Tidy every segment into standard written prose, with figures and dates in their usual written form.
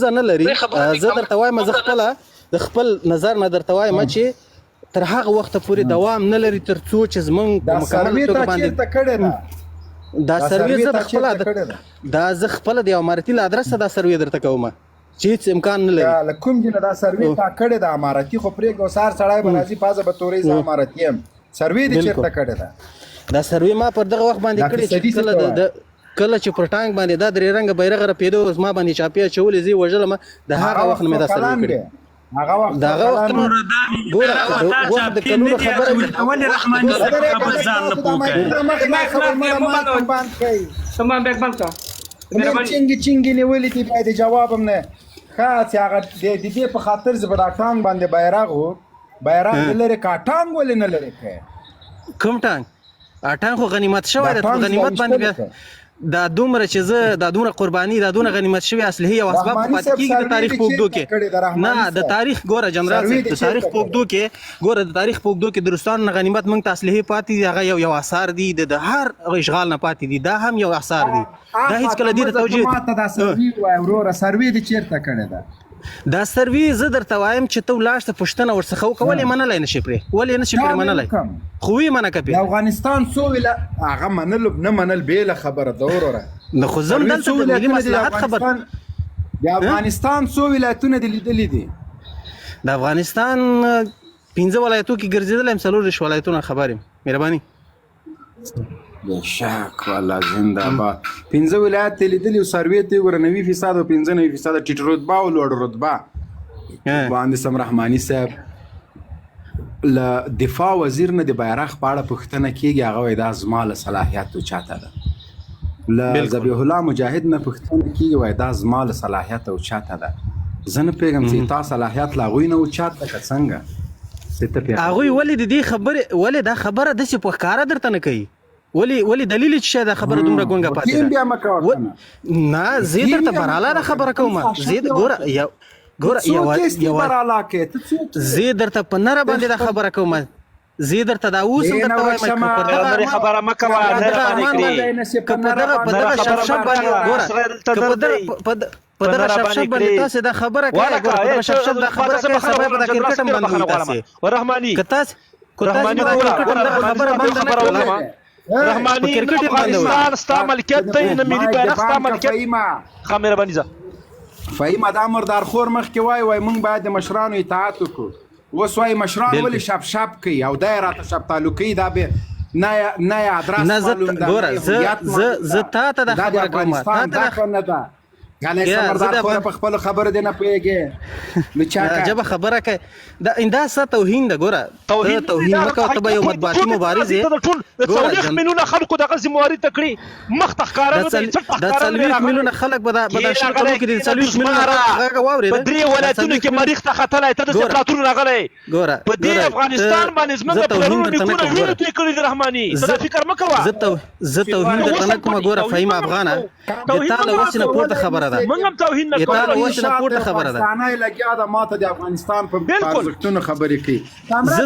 نه لري. زه درته وایم زه خپله د خپل نظر نه درته وایم چې تر هغه وخته پورې دوام نه لري تر څو چې زمونږ په مکمل توګه باندې دا سروې زه د خپله دا زه خپله د یو امارتي له ادرسه دا سروې درته کوم چې هېڅ امکان نه لري. له کوم ځای نه دا سروې تا کړې ده امارتي خو پرېږده سهار سړی به راځي پازه به تورې زه امارتي یم سروې دې چېرته کړې ده؟ دا سروې ما پر دغه وخت باندې کړې چې کله چې پر ټانک باندې دا درې رنګه بیرغ رپېده ما باندې چاپیه اچولې زه یې وژلم د هغه وخت نه مې دا سروې کړې. هغه وخت ګوره وخت د کلونو خبره ولې رحماني خبر ځان نه پوکړي تمام بیگ بند کا چنګي نیولې دي باید جواب هم نه ښه چې هغه د دې په خاطر زه به دا ټانک باندې بیرغ و بیرغ لرې کا ټانک ولې نه لرې که کوم ټانک ټانک خو غنیمت شوی دی. غنیمت باندې بیا دا دومره چې زه دا دومره قرباني دا دومره غنیمت شوی اصلي او اسباب پاتې کېږي د تاریخ په اوږدو کې نه د تاریخ ګوره جنرال صاحب د تاریخ په اوږدو کې ګوره د تاریخ په اوږدو کې د روسانو نه غنیمت موږ ته اصلي پاتې دي هغه یو اثار دي د هر اشغال نه پاتې دي دا هم یو اثار دي دا هېڅکله دې ته توجیه ماته دا سروې وایه وروره سروې دې چېرته کړې ده؟ دا سروې زه درته وایم چې ته ولاړ شه پوښتنه ورڅخه وکړه ولې منلی نه شي پرې ولې نه شي پرې منلی خو ویې منع که د افغانستان څو هغه منلو نه منل بېله خبره ده وروره نو خو زه هم دلته د ملي مصلحت خبر د افغانستان څو ولایتونه دې لیدلي دي؟ د افغانستان 15 ولایتو کې ګرځېدلی یم 4 ولایتونه خبر یم مهرباني بېشک والله زنده باد 15 ولایت ته لیدلي او سروې ته یې ګوره 90% او 95% ټیټ رتبه او لوړ رتبه مهندس رحماني صاحب له دفاع وزیر نه د بیرغ په اړه پوښتنه کېږي هغه وایي دا زما له صلاحیتو چاته ده له ذبیح الله مجاهد نه پوښتنه کېږي وایي دا زما له صلاحیته او چاته ده زه نه پوهېږم چې تا صلاحیت له هغوی نه و چاته که څنګه هغوی ولې د دې خبرې ولې دا خبره داسې په ښکاره درته نه کوي ولې دلیل چې شاید دا خبره دومره ګونګه پاتې ده نه زه درته براله دا خبره کوم زه ګوره زه درته په نره باندې دا خبره کوم زه درته دا اوس هم درته وایم نورې خبره مه کوه که په دغه شفشف باندې ګوره په دغه شفشف باندې تاسې دا خبره کوئ ګوره په دغه شفشف دا خبره کوئ سبا به دا کرکټ هم بند وي تاسې رحماني که تاسې دا کرکټ هم دغه خبره بند نه کړله رحماني افغانستان ستا ملکیت دی نه ملي بیرغ ستا ملکیت ښه مهرباني ځه فهیمه دا مردار خور مخکې وایي موږ باید د مشرانو اطاعت وکړو اوس وایي مشران ولې شپ کوي او دا یې راته شپتالو کوي دا به نه یې ادرس معلوم ده ګوره زه تا ته دا خبره کوم نه ده غلی مردار خور په خپلو خبرو دې نه پوهېږې نو چا عجبه خبره کوي دا څه توهین ده ګوره توهین مه کوه ته به یو مطبوعاتي مبارز یې ته د ټول 40 میلیونه خلکو دغه ذمهواري ته کړي مخ ته ښکاره نه دی د 40 میلیونه خلک به دا شل کلو کې د 40 میلیونه غږ واورېده په درې ولایتونو کې مریخ ته ختلی ته د سپلاتون راغلی په دې افغانستان باندې زموږ پلرونو نیکونه وینو توی کړي دي رحماني ته دا فکر مه کوه زه توهین درته نه کومه ګوره فهیم افغانه د تا له وسې نه پورته خبره ده موږ هم توهین نه کوو تا له وسې نه پورته خبره ده پاکستانۍ لګیا ده ما ته د افغانستان په ارزښتونو خبرې کوي زه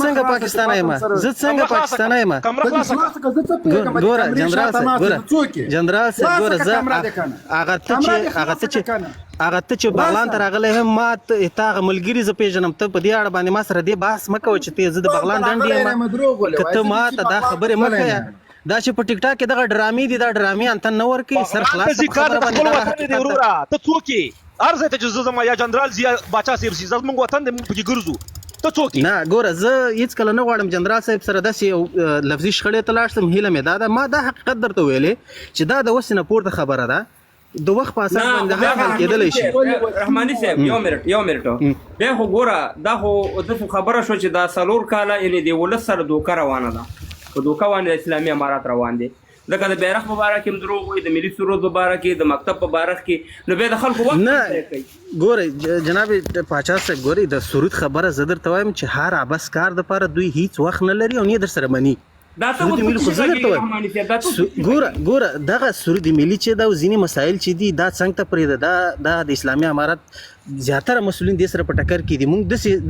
څنګه پاکستانی یم زه څنګه پاکستانی یم ګوره جنرال صاحب ګوره زه هغه ته چې بغلان ته راغلی یم ما تا هغه ملګري زه پېژنم ته په دې اړه باندې ما سره دې بحث مه کوه چې زه د بغلان ډنډ یم که ته ما ته دا خبرې مه کوې دا چې په ټیک ټاک کې دغه ډرامې دي دا ډرامې انتن نه ورکوي سر خلاص ته څوک یې هر ځای ته چې زه ځم یا جنرال ضیا باچا صاحب شي زموږ وطن دی موږ پکې ګرځو ته څوک نه ګوره زه هېڅکله نه غواړم جنرال صاحب سره داسې لفظي شخړې ته لاړ شم هیله مې دا ده ما دا حقیقت درته ویلې چې دا د وسې نه پورته خبره ده د وخت په اساس باندې هر حل کېدلی شي رحماني صاحب یو منټ بیا خو ګوره دا خو داسې خبره شو چې دا 4 کاله یعنې د ولس سره دوکه روانه ده په دوکه باندې اسلامي امارات روان دي لکه د بیرغ په باره کې هم دروغ وایي د ملي سرود په باره کې د مکتب په باره کې نو بیا د خلکو وخت نه ګورئ جناب پاچا صاحب ګورئ د سرود خبره زه درته وایم چې هر عبس کار دپاره دوی هیڅ وخت نه لري او نه یې در سره مني سرود ملي خو زه درته وایم ګوره دغه سرود ملي چې دا ځینې مسایل چې دي دا څنګه ته پرېږده دا د اسلامي امارت زیاتره مسؤلین دې سره په ټکر کې دي موږ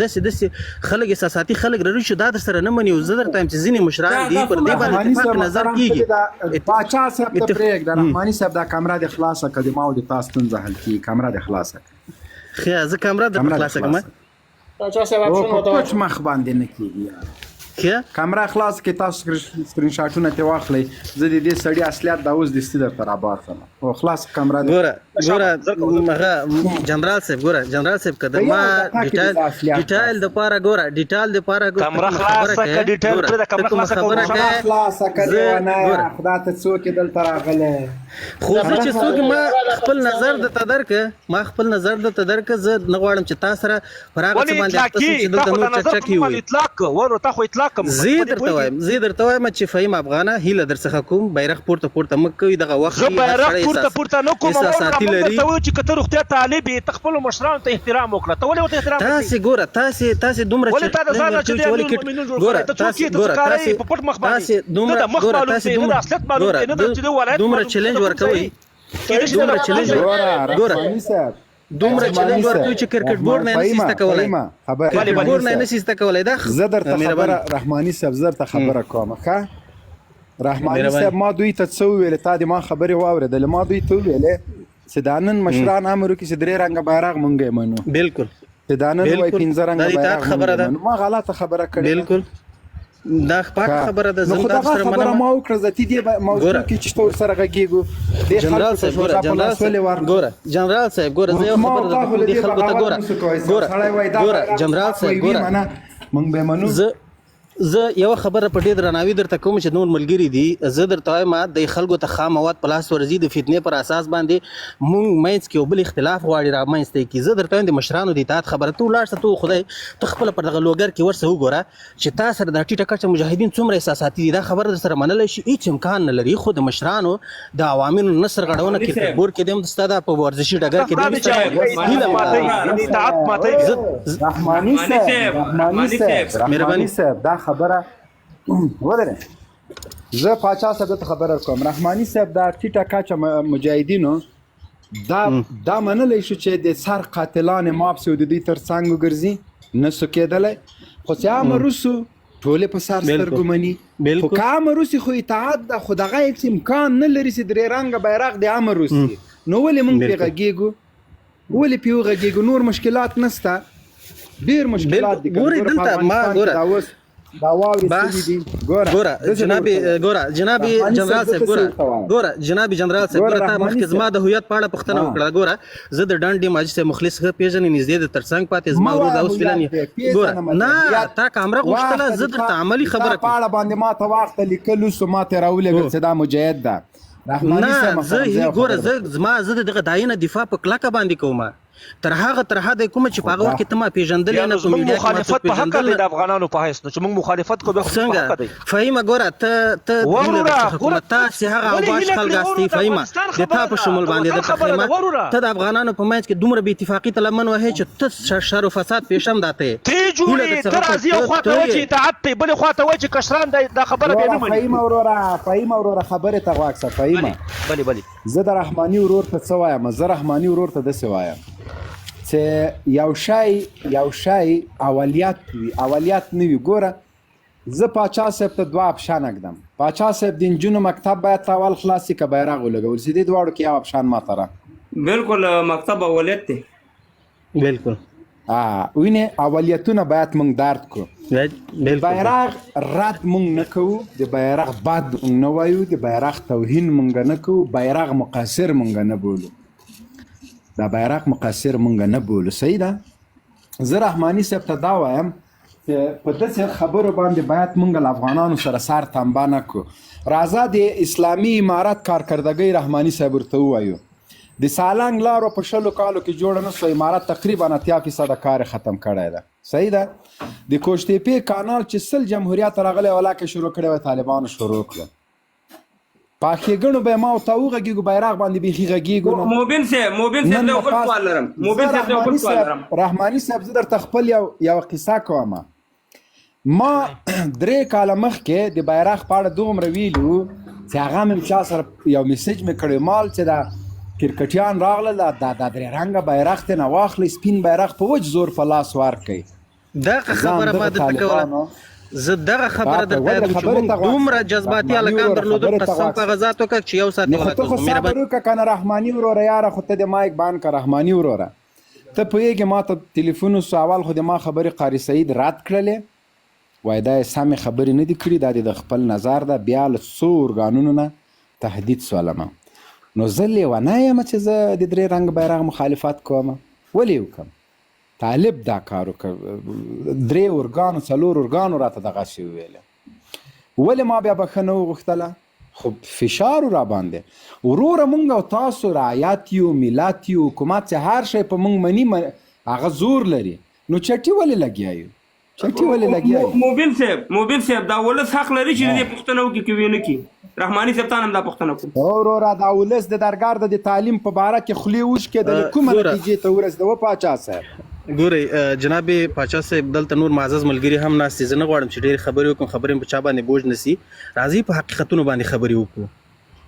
داسې خلک احساساتي خلک لرو چې دا در سره نه مني او زه درته وایم چې ځینې مشران دي پر دې باندې اتفاق نظر کېږي باچا صاحب ته پرېږده رحماني صاحب دا کمره دې خلاصه کړه د ما او د تا ستونزه حل کړي کمره دې خلاصه کړه ښه زه کمره درته خلاصه کړم باچا صاحب اپشن وته کوچ مخ باندې نه کېږي کمره خلاص کې تاسو سکرین شاټونه ته واخلئ زه د دې سړي اصلیت دا اوس د ستې درته راباسم او خلاص کمره ګوره هغه جنرال صاحب که د ما ډیټایل دپاره ګوره ډیټایل دپاره کمره خلاصه که ډیټایل پرې د کمره خلاصه کړې خدا ته څوک دلته راغلی خو زه چې څوک ما خپل نظر درته درکړه زه نه غواړم چې تا سره پر هغه څه باندې اخته شم چې دلته نور چرچا کې وي اطلاق ورو تا خو اطلاق کوم زه درته وایم چې فهیم افغانه هیله در څخه کوم بیرغ پورته مه کوي دغه وخت زه بیرغ پورته نه کوم احساساتي لري چې که ته روغتیا طالب یې ته خپلو مشرانو ته احترام وکړه ته ولې ورته احترام نه کوې تاسې ګوره تاسې دومره ولې تا د ځان نه چې دی ګوره ته څوک یې ته څه کارئ په پټ مخ باندې نه د مخ معلوم دی نه د اصلیت معلوم دی نه د چې د ولایت دومره چیلنج ورکوي دومره چیلنج ورکوي چې کرکټ بورډ نه نشي سته کولای کرکټ بورډ نه نشي سته کولای دا زه درته خبره رحماني صاحب زه درته خبره کوم ښه رحماني صاحب ما دوی ته څه وویل تا د ما خبرې واورېدلې ما دوی ته وویلې چې دا نن مشران امر وکړي چې درې رنګه بیرغ مونږ یې منو بالکل چې دا نن وایي پنځه رنګه بیرغ خبره ده ما غلطه خبره کړې بالکل دا پاک خبره ده زه دا سره منم ما وکړه زه دې موضوع کې چې تور سره غږیږو جنرال صاحب ګوره زه یو خبره ده دې خلکو ته ګوره جنرال صاحب ګوره مونږ به منو زه یو خبره په ډېر درناوي درته کوم چې نور ملګري دي زه درته وایم د خلکو ته خام مواد په لاس ورځي د فتنې پر اساس باندې مونږ منځ کې یو بل اختلاف غواړي رامنځته کړي زه درته وایم د مشرانو د اطاعت خبره ته ولاړ شه ته خدای ته خپله پر دغه لوګر کې ورسه وګوره چې تا سره دا ټیټه کچه مجاهدین څومره احساساتي دي دا خبره در سره منلی شي هېڅ امکان نه لري خو د مشرانو د عواملو نه سرغړونه کرکټ بورډ کې دي هم ستا دا په ورزشي ډګر کې مهرباني صاحب دا خبره ودرې زه پاچا صاحب ته خبره کوم رحماني صاحب دا ټیټه کچه مجاهدینو دا منلی شو چې د سر قاتلان ماب سي او د دوی تر څنګ وګرځي نه سو کېدلی خو چې عام روسو ټولې په سر سترګو مني خو که عام روسي خو اطاعت ده خو دغه هېڅ امکان نه لري چې درې رنګه بیرغ د عام روسي نو ولې موږ پرې غږېږو ولې پرې وغږېږو نور مشکلات نشته ډېر مشکلات دي ګورې دلته ما ګوره ګوره جناب جنرال صاحب ګوره تا مخکې زما د هویت په اړه پوښتنه وکړه ګوره زه د ډنډ ماجي صاحب مخلص ښه پېژنې نږدې د ترڅنګ پاتې زما ورور د اوس فلان ګوره نه تا کامره غوښتله زه درته عملي خبره په اړه باندې ما ته واخته لیکلو سو ما ته راولېږل چې دا مجاهد ده نه زه ګوره زه دغه داینه دفاع په کلکه باندې کوم تر هغه د کوم چې په هغه وخت کې ما پیژندلې نه کوم میډیا مخالفت په حق دی د افغانانو په حیث چې موږ مخالفت کوو څنګه فهیمه ګوره ته حکومت تاسې هغه اوباش خلک استي فهیمه د تا په شمول باندې د فهیمه ته د افغانانو په منځ کې دومره بې اتفاقي ته لمن وهې چې ته شر او فساد پیشم داته ته جوړې ته راځي او خواته وایي چې اطاعت دی بلې خواته وایي چې کشران دا خبره بیا نه مني فهیمه وروره خبرې ته غواړه فهیمه بلې زه د رحماني ورور ته څه وایم زه رحماني ورور ته داسې وایم چې یو شی اولیت نه وي ګوره زه پاچا صاحب ته دوه اپشن اږدم پاچا صاحب د نجونو مکتب باید اول خلاص کړي که بیرغ ولګول شي دې دواړو کې یو اپشن ماته را بالکل مکتب اولیت دی بالکل وینې اولیتونه باید موږ درد کړو بیرغ رد موږ نه کوو د بیرغ بد موږ نه وایو د بیرغ توهین موږ نه کوو بیرغ مقصر موږ نه بولو دا بیرغ مقصر مونږ نه بولو صحیح ده زه رحماني صاحب ته دا وایم چې په داسې خبرو باندې باید مونږ له افغانانو سره سر تنبه نه کړو راځه د اسلامي امارت کارکردګۍ رحماني صاحب ورته ووایو د سالنګ لارو په 20 کالو کې جوړه نه سوه امارت تقریبا 80% کار ختم کړی ده صحیح ده د کوشتېپې کانال چې 100 جمهوریت راغلی ولاکه شروع کړی وه طالبانو شروع کړه په ښېګڼو به ما ورته وغږېږو بیرغ باندې بیخي غږېږو موبیل صاحب یو بل سوال لرم رحماني صاحب زه درته خپل یو قصه کوم ما 3 کاله مخکې د بیرغ په اړه دومره ویلو چې هغه مې چا سره یو میسج مې کړی مال چې دا کرکټیان راغله دا درې رنګه بیرغ ته نه واخلي سپین بیرغ په وجه زور په لاس ورکړي دغه خبره ما درته کوله زه دغه خبره درته کوم چې موږ دومره جذباتي هلکان درلودل قسم په غذات وکړه چې یو ساعت نو ته خو صبر وکړه کنه رحماني وروره یاره خو ته د مایک بان که رحماني وروره ته پوهېږې ما ته تلیفون وسو اول خو د ما خبرې قاري سعید رد کړلې وایي دا یې سمې خبرې نه دي کړي دا د خپل نظر ده بیا له څو ارګانونو نه تهدید سولم نو زه لیونی یم چې زه د 3 رنګ بیرغ مخالفت کوم ولې وکړم طالب دا کار وکړ 3 ارګانو 4 ارګانو راته دغسې وویله ولې ما بیا بښنه وغوښتله خو فشار را باندې وروره مونږ او تاسو رعایت یو ملت یو حکومت چې هر شی په مونږ مني هغه زور لري نو چټي ولې لګیا یو چټي ولې لګیا یو موبیل صاحب دا ولس حق لري چې دې پوښتنه وکړي کوي نه کی رحماني صاحب تانه دا پوښتنه کوي وروره دا ولس د درګار د تعلیم په باره کې خولې وشکې د کومه نتیجې ته ورسېده و پاچا صاحب ګورئ جناب پاچا صاحب دلته نور معزز ملګري هم ناست دي زه نه غواړم چې ډېرې خبرې وکړم خبرې په چا باندې بوج نه سي راځئ په حقیقتونو باندې خبرې وکړو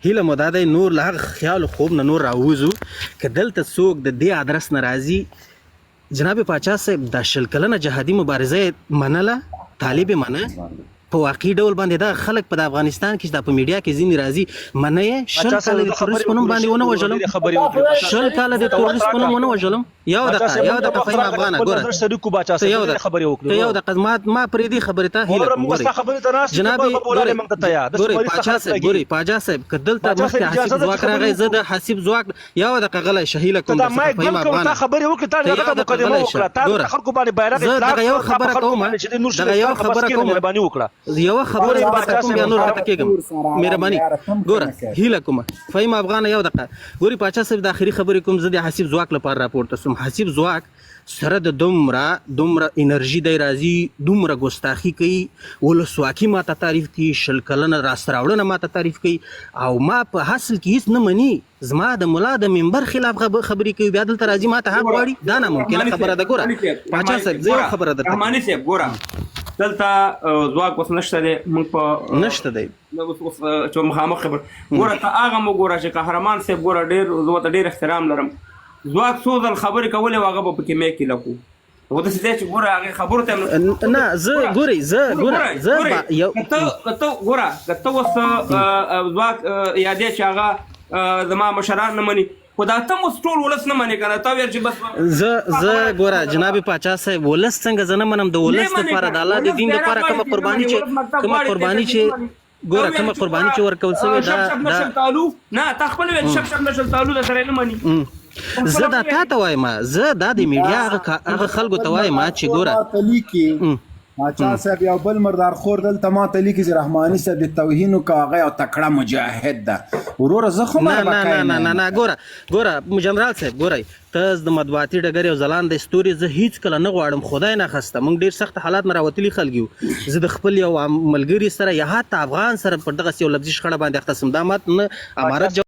هیله مو دا دی نور له هغه خیال و خوب نه نور راووځو که دلته څوک د دې ادرس نه راځي جناب پاچا صاحب دا 20 کلنه جهادي مبارزه یې منله طالب یې منه په واقعي ډول باندې دا خلک په افغانستان کې چې په میډیا کې ځینې راځي منه یې 20 کاله د تروریست په نوم باندې ونه وژلم 20 کاله د تروریست په نوم ونه وژلم یو دقیقه فهم افغانه ګوره ته یو دقیقه ما پرې دې خبرې ته هیله جناب ګورئ پاچا صاحب که دلته مخکې حسیب ځواک راغی زه د حسیب ځواک یو دقیقه غلی شهیله کوم فهم افغانه خبرې وکړه تا دغه مقدمه وکړه تا خلکو باندې بیرغ اطلاق یو خبره کوم دغه یو خبره کوم مهرباني وکړه یو خبره به کوم بیا نور راته کېږم مهرباني ګوره هیله کومه فهم افغانه یو دقیقه ګوري پاچا صاحب د آخري خبرې کوم زه د حسیب ځواک لپاره راپورته سوم حسیب ځواک سره د دومره انرژي دی راځي دومره ګستاخي کوي ولسواکي ما ته تعریف کوي 20 کلنه راسته راوړنه ما ته تعریف کوي او ما په حاصل کې هېڅ نه مني زما د ملا د منبر خلاف خبرې کوي بیا دلته راځي ما ته حق غواړي دا ناممکنه خبره ده ګوره پاچا صاحب زه یو خبره درته رحماني صاحب ګوره دلته ځواک اوس نشته دی موږ په نشته دی چې مخامخ خبر ګوره ته هغه مو ګوره چې قهرمان صاحب ګوره ډېر زه ورته ډېر احترام لرم ځواک څو ځل خبرې کولې و هغه به پکې میکې لکو خو داسې دی چې ګوره هغې خبرو ته نه زه ګورئ که ته ګوره که ته اوس ځواک یادې چې هغه زما مشران نه مني خو دا ته اوس ټول ولس نه منې که نه تا ویل چې بس زه ګوره جناب پاچا صاحب ولس څنګه زه نه منم د ولس دپاره د الله د دین دپاره کومه قرباني چې ګوره کومه قرباني چې ورکول سوې دا نه تا خپل ویل شپ نشل تعالو د سره نه مني زه دا تا ته وایم زه دا د میډیا هغه خلکو ته وایم چې ګوره پاچا صاحب یو بل مردار خور دلته ما ته لیکي چې رحماني صاحب د توهین وکړه هغه یو تکړه مجاهد ده وروره زه خو نه ګوره جنرال صاحب ګورئ ته د مطبوعاتي ډګر یو ځلانده ستوري زه هیڅ کله نه غواړم خدای ناخسته موږ ډېر سخت حالات نه راوتلي خلک یو زه د خپل یو ملګري سره یا حتی افغان سره پر دغسې یو لفظي شخړه باندې اخته سم دا مات نه امارت